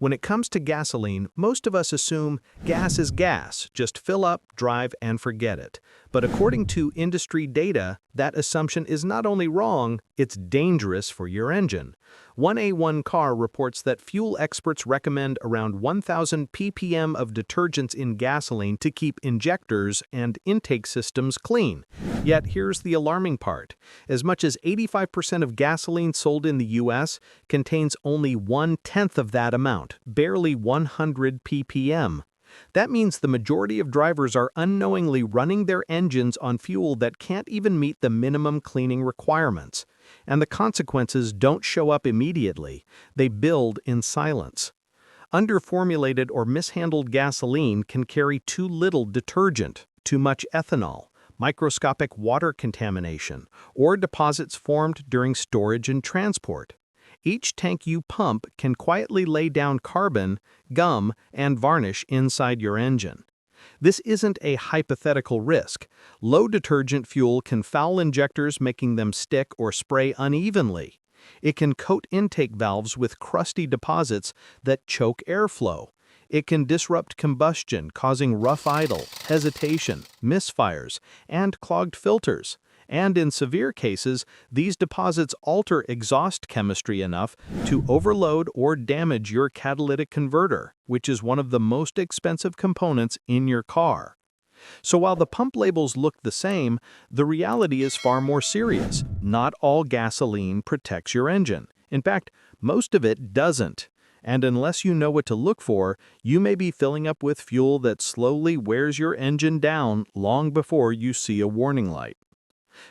When it comes to gasoline, most of us assume gas is gas, just fill up, drive, and forget it. But according to industry data, that assumption is not only wrong, it's dangerous for your engine. 1A1 Car reports that fuel experts recommend around 1,000 ppm of detergents in gasoline to keep injectors and intake systems clean. Yet here's the alarming part. As much as 85% of gasoline sold in the US contains only 1/10 of that amount, barely 100 ppm. That means the majority of drivers are unknowingly running their engines on fuel that can't even meet the minimum cleaning requirements. And the consequences don't show up immediately. They build in silence. Underformulated or mishandled gasoline can carry too little detergent, too much ethanol, microscopic water contamination, or deposits formed during storage and transport. Each tank you pump can quietly lay down carbon, gum, and varnish inside your engine. This isn't a hypothetical risk. Low detergent fuel can foul injectors, making them stick or spray unevenly. It can coat intake valves with crusty deposits that choke airflow. It can disrupt combustion, causing rough idle, hesitation, misfires, and clogged filters. And in severe cases, these deposits alter exhaust chemistry enough to overload or damage your catalytic converter, which is one of the most expensive components in your car. So while the pump labels look the same, the reality is far more serious. Not all gasoline protects your engine. In fact, most of it doesn't. And unless you know what to look for, you may be filling up with fuel that slowly wears your engine down long before you see a warning light.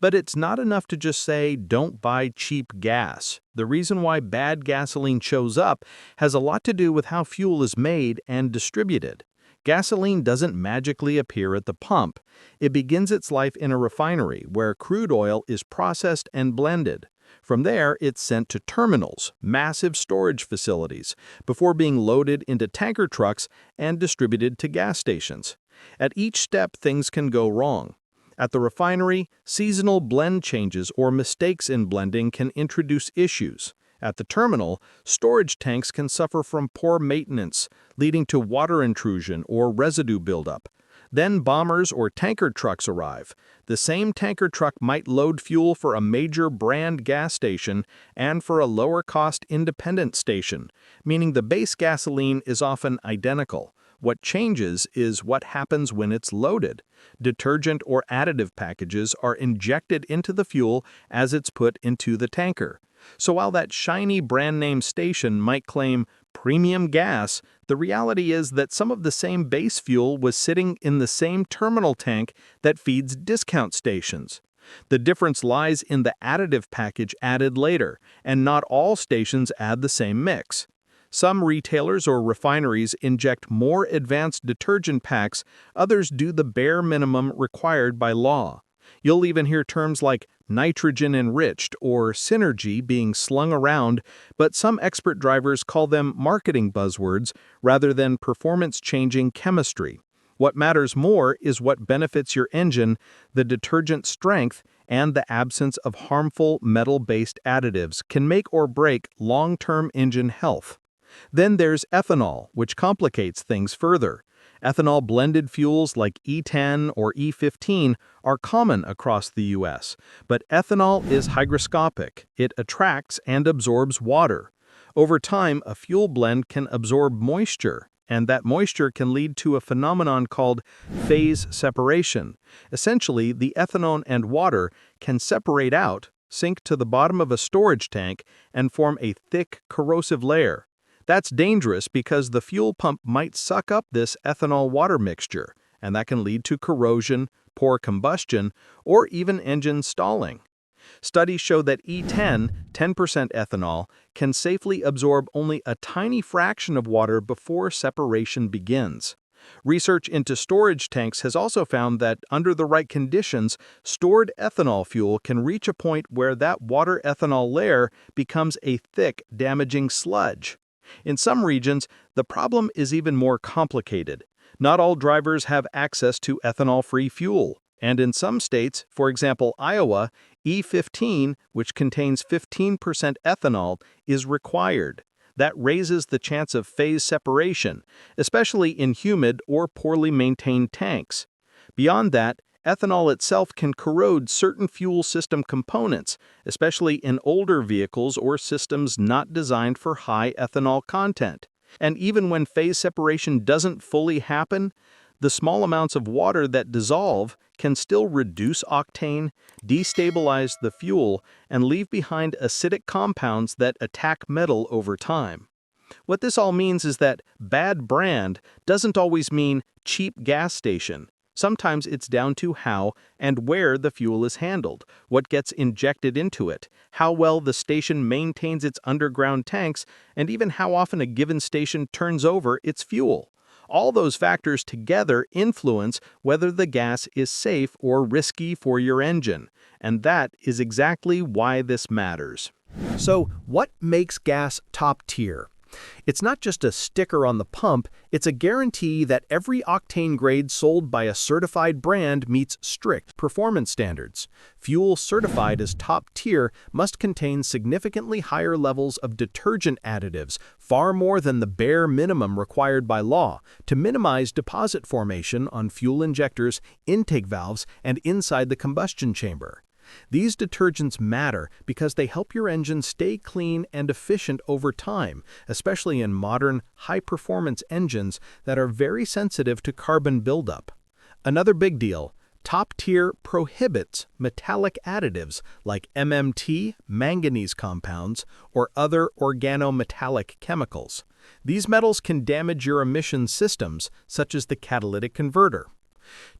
But it's not enough to just say, don't buy cheap gas. The reason why bad gasoline shows up has a lot to do with how fuel is made and distributed. Gasoline doesn't magically appear at the pump. It begins its life in a refinery where crude oil is processed and blended. From there, it's sent to terminals, massive storage facilities, before being loaded into tanker trucks and distributed to gas stations. At each step, things can go wrong. At the refinery, seasonal blend changes or mistakes in blending can introduce issues. At the terminal, storage tanks can suffer from poor maintenance, leading to water intrusion or residue buildup. Then bombers or tanker trucks arrive. The same tanker truck might load fuel for a major brand gas station and for a lower-cost independent station, meaning the base gasoline is often identical. What changes is what happens when it's loaded. Detergent or additive packages are injected into the fuel as it's put into the tanker. So while that shiny brand name station might claim premium gas, the reality is that some of the same base fuel was sitting in the same terminal tank that feeds discount stations. The difference lies in the additive package added later, and not all stations add the same mix. Some retailers or refineries inject more advanced detergent packs, others do the bare minimum required by law. You'll even hear terms like nitrogen-enriched or synergy being slung around, but some expert drivers call them marketing buzzwords rather than performance-changing chemistry. What matters more is what benefits your engine, the detergent strength, and the absence of harmful metal-based additives can make or break long-term engine health. Then there's ethanol, which complicates things further. Ethanol-blended fuels like E10 or E15 are common across the U.S., but ethanol is hygroscopic. It attracts and absorbs water. Over time, a fuel blend can absorb moisture, and that moisture can lead to a phenomenon called phase separation. Essentially, the ethanol and water can separate out, sink to the bottom of a storage tank, and form a thick, corrosive layer. That's dangerous because the fuel pump might suck up this ethanol-water mixture, and that can lead to corrosion, poor combustion, or even engine stalling. Studies show that E10, 10% ethanol, can safely absorb only a tiny fraction of water before separation begins. Research into storage tanks has also found that, under the right conditions, stored ethanol fuel can reach a point where that water-ethanol layer becomes a thick, damaging sludge. In some regions, the problem is even more complicated. Not all drivers have access to ethanol-free fuel, and in some states, for example Iowa, E15, which contains 15% ethanol, is required. That raises the chance of phase separation, especially in humid or poorly maintained tanks. Beyond that, ethanol itself can corrode certain fuel system components, especially in older vehicles or systems not designed for high ethanol content. And even when phase separation doesn't fully happen, the small amounts of water that dissolve can still reduce octane, destabilize the fuel, and leave behind acidic compounds that attack metal over time. What this all means is that bad brand doesn't always mean cheap gas station. Sometimes it's down to how and where the fuel is handled, what gets injected into it, how well the station maintains its underground tanks, and even how often a given station turns over its fuel. All those factors together influence whether the gas is safe or risky for your engine, and that is exactly why this matters. So, what makes gas top tier? It's not just a sticker on the pump, it's a guarantee that every octane grade sold by a certified brand meets strict performance standards. Fuel certified as top tier must contain significantly higher levels of detergent additives, far more than the bare minimum required by law, to minimize deposit formation on fuel injectors, intake valves, and inside the combustion chamber. These detergents matter because they help your engine stay clean and efficient over time, especially in modern, high-performance engines that are very sensitive to carbon buildup. Another big deal, top tier prohibits metallic additives like MMT, manganese compounds, or other organometallic chemicals. These metals can damage your emission systems, such as the catalytic converter.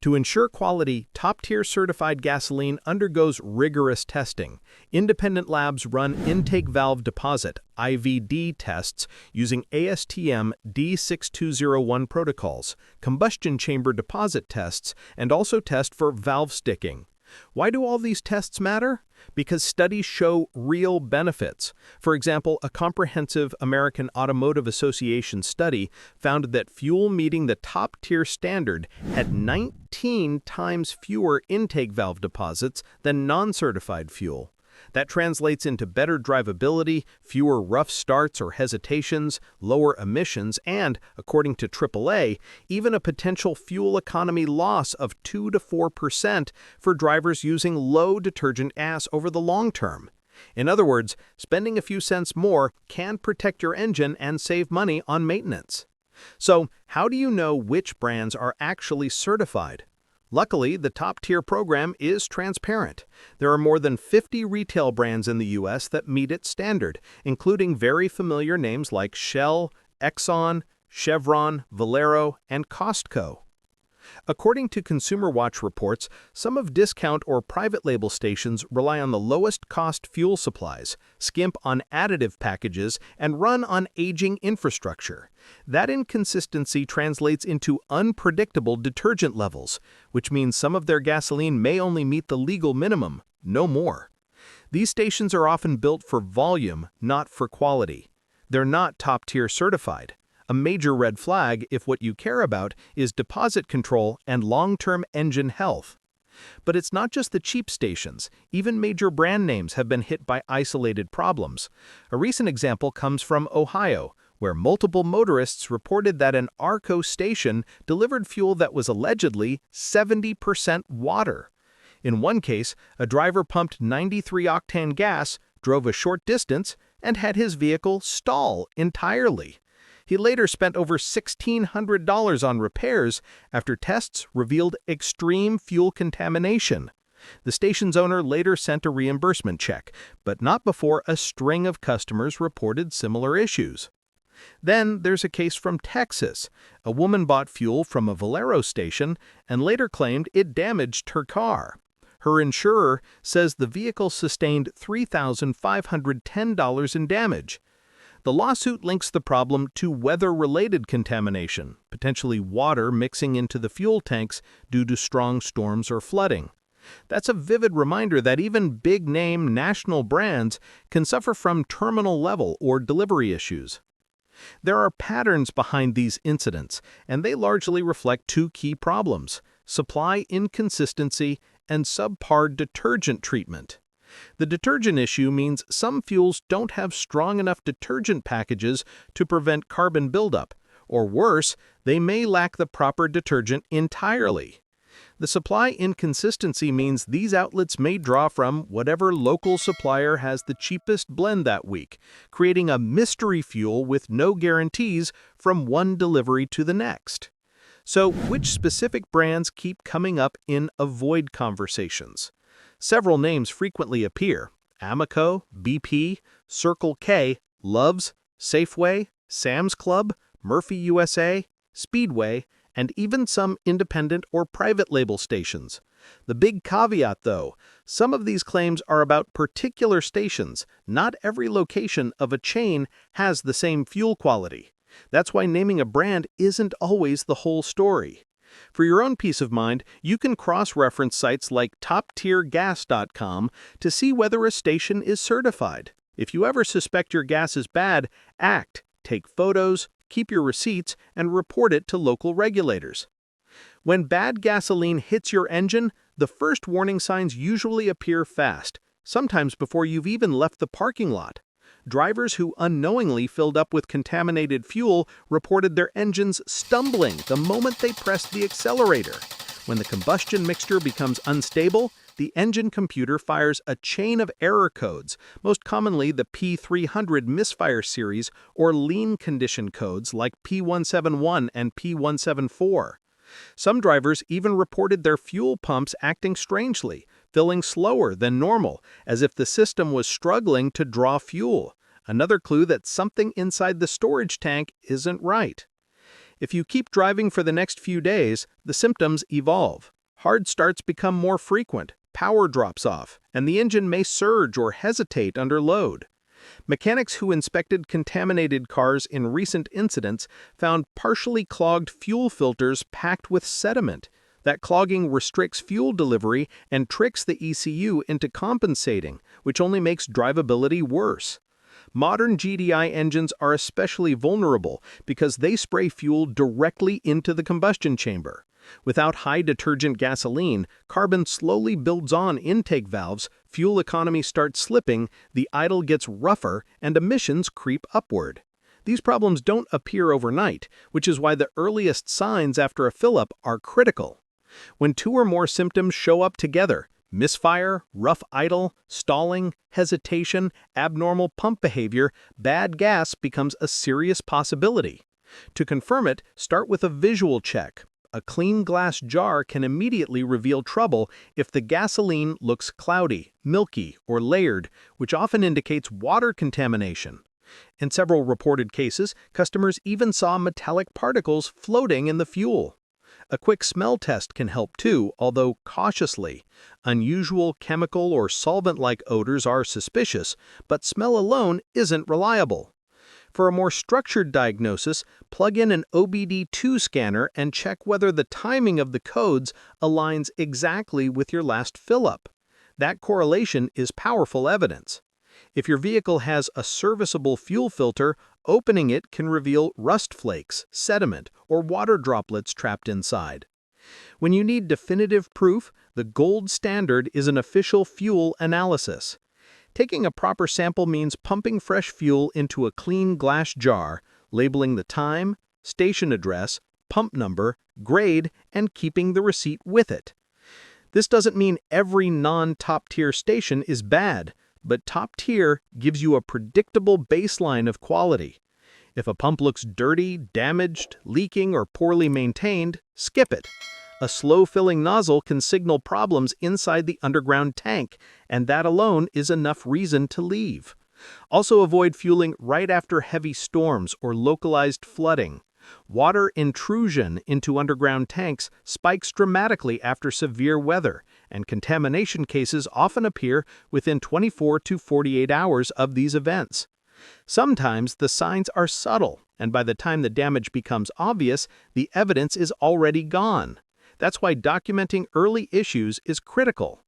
To ensure quality, top-tier certified gasoline undergoes rigorous testing. Independent labs run intake valve deposit (IVD) tests using ASTM D6201 protocols, combustion chamber deposit tests, and also test for valve sticking. Why do all these tests matter? Because studies show real benefits. For example, a comprehensive American Automotive Association study found that fuel meeting the top-tier standard had 19 times fewer intake valve deposits than non-certified fuel. That translates into better drivability, fewer rough starts or hesitations, lower emissions, and, according to AAA, even a potential fuel economy loss of 2 to 4% for drivers using low detergent gas over the long term. In other words, spending a few cents more can protect your engine and save money on maintenance. So, how do you know which brands are actually certified? Luckily, the top-tier program is transparent. There are more than 50 retail brands in the U.S. that meet its standard, including very familiar names like Shell, Exxon, Chevron, Valero, and Costco. According to Consumer Watch reports, some of discount or private label stations rely on the lowest cost fuel supplies, skimp on additive packages, and run on aging infrastructure. That inconsistency translates into unpredictable detergent levels, which means some of their gasoline may only meet the legal minimum, no more. These stations are often built for volume, not for quality. They're not top-tier certified. A major red flag if what you care about is deposit control and long-term engine health. But it's not just the cheap stations. Even major brand names have been hit by isolated problems. A recent example comes from Ohio, where multiple motorists reported that an ARCO station delivered fuel that was allegedly 70% water. In one case, a driver pumped 93-octane gas, drove a short distance, and had his vehicle stall entirely. He later spent over $1,600 on repairs after tests revealed extreme fuel contamination. The station's owner later sent a reimbursement check, but not before a string of customers reported similar issues. Then there's a case from Texas. A woman bought fuel from a Valero station and later claimed it damaged her car. Her insurer says the vehicle sustained $3,510 in damage. The lawsuit links the problem to weather-related contamination, potentially water mixing into the fuel tanks due to strong storms or flooding. That's a vivid reminder that even big-name national brands can suffer from terminal-level or delivery issues. There are patterns behind these incidents, and they largely reflect two key problems: supply inconsistency and subpar detergent treatment. The detergent issue means some fuels don't have strong enough detergent packages to prevent carbon buildup, or worse, they may lack the proper detergent entirely. The supply inconsistency means these outlets may draw from whatever local supplier has the cheapest blend that week, creating a mystery fuel with no guarantees from one delivery to the next. So, which specific brands keep coming up in avoid conversations? Several names frequently appear: Amoco, BP, Circle K, Love's, Safeway, Sam's Club, Murphy USA, Speedway, and even some independent or private label stations. The big caveat, though, some of these claims are about particular stations. Not every location of a chain has the same fuel quality. That's why naming a brand isn't always the whole story. For your own peace of mind, you can cross-reference sites like toptiergas.com to see whether a station is certified. If you ever suspect your gas is bad, act, take photos, keep your receipts, and report it to local regulators. When bad gasoline hits your engine, the first warning signs usually appear fast, sometimes before you've even left the parking lot. Drivers who unknowingly filled up with contaminated fuel reported their engines stumbling the moment they pressed the accelerator. When the combustion mixture becomes unstable, the engine computer fires a chain of error codes, most commonly the P300 misfire series or lean condition codes like P171 and P174. Some drivers even reported their fuel pumps acting strangely, filling slower than normal, as if the system was struggling to draw fuel. Another clue that something inside the storage tank isn't right. If you keep driving for the next few days, the symptoms evolve. Hard starts become more frequent, power drops off, and the engine may surge or hesitate under load. Mechanics who inspected contaminated cars in recent incidents found partially clogged fuel filters packed with sediment. That clogging restricts fuel delivery and tricks the ECU into compensating, which only makes drivability worse. Modern GDI engines are especially vulnerable because they spray fuel directly into the combustion chamber. Without high detergent gasoline, carbon slowly builds on intake valves, fuel economy starts slipping, the idle gets rougher, and emissions creep upward. These problems don't appear overnight, which is why the earliest signs after a fill-up are critical. When two or more symptoms show up together, misfire, rough idle, stalling, hesitation, abnormal pump behavior, bad gas becomes a serious possibility. To confirm it, start with a visual check. A clean glass jar can immediately reveal trouble if the gasoline looks cloudy, milky, or layered, which often indicates water contamination. In several reported cases, customers even saw metallic particles floating in the fuel. A quick smell test can help too, although cautiously. Unusual chemical or solvent-like odors are suspicious, but smell alone isn't reliable. For a more structured diagnosis, plug in an OBD2 scanner and check whether the timing of the codes aligns exactly with your last fill-up. That correlation is powerful evidence. If your vehicle has a serviceable fuel filter, opening it can reveal rust flakes, sediment, or water droplets trapped inside. When you need definitive proof, the gold standard is an official fuel analysis. Taking a proper sample means pumping fresh fuel into a clean glass jar, labeling the time, station address, pump number, grade, and keeping the receipt with it. This doesn't mean every non-top-tier station is bad, but top tier gives you a predictable baseline of quality. If a pump looks dirty, damaged, leaking, or poorly maintained, skip it. A slow-filling nozzle can signal problems inside the underground tank, and that alone is enough reason to leave. Also avoid fueling right after heavy storms or localized flooding. Water intrusion into underground tanks spikes dramatically after severe weather, and contamination cases often appear within 24 to 48 hours of these events. Sometimes the signs are subtle, and by the time the damage becomes obvious, the evidence is already gone. That's why documenting early issues is critical.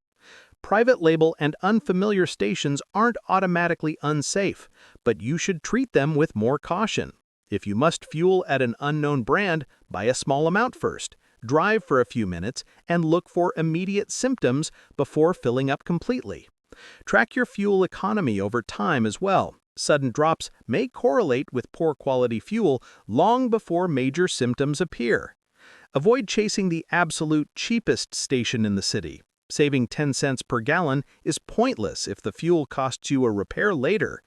Private label and unfamiliar stations aren't automatically unsafe, but you should treat them with more caution. If you must fuel at an unknown brand, buy a small amount first, drive for a few minutes, and look for immediate symptoms before filling up completely. Track your fuel economy over time as well. Sudden drops may correlate with poor quality fuel long before major symptoms appear. Avoid chasing the absolute cheapest station in the city. Saving 10 cents per gallon is pointless if the fuel costs you a repair later.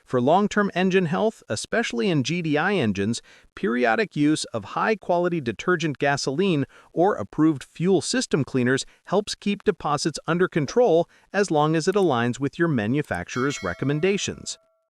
For long-term engine health, especially in GDI engines, periodic use of high-quality detergent gasoline or approved fuel system cleaners helps keep deposits under control as long as it aligns with your manufacturer's recommendations.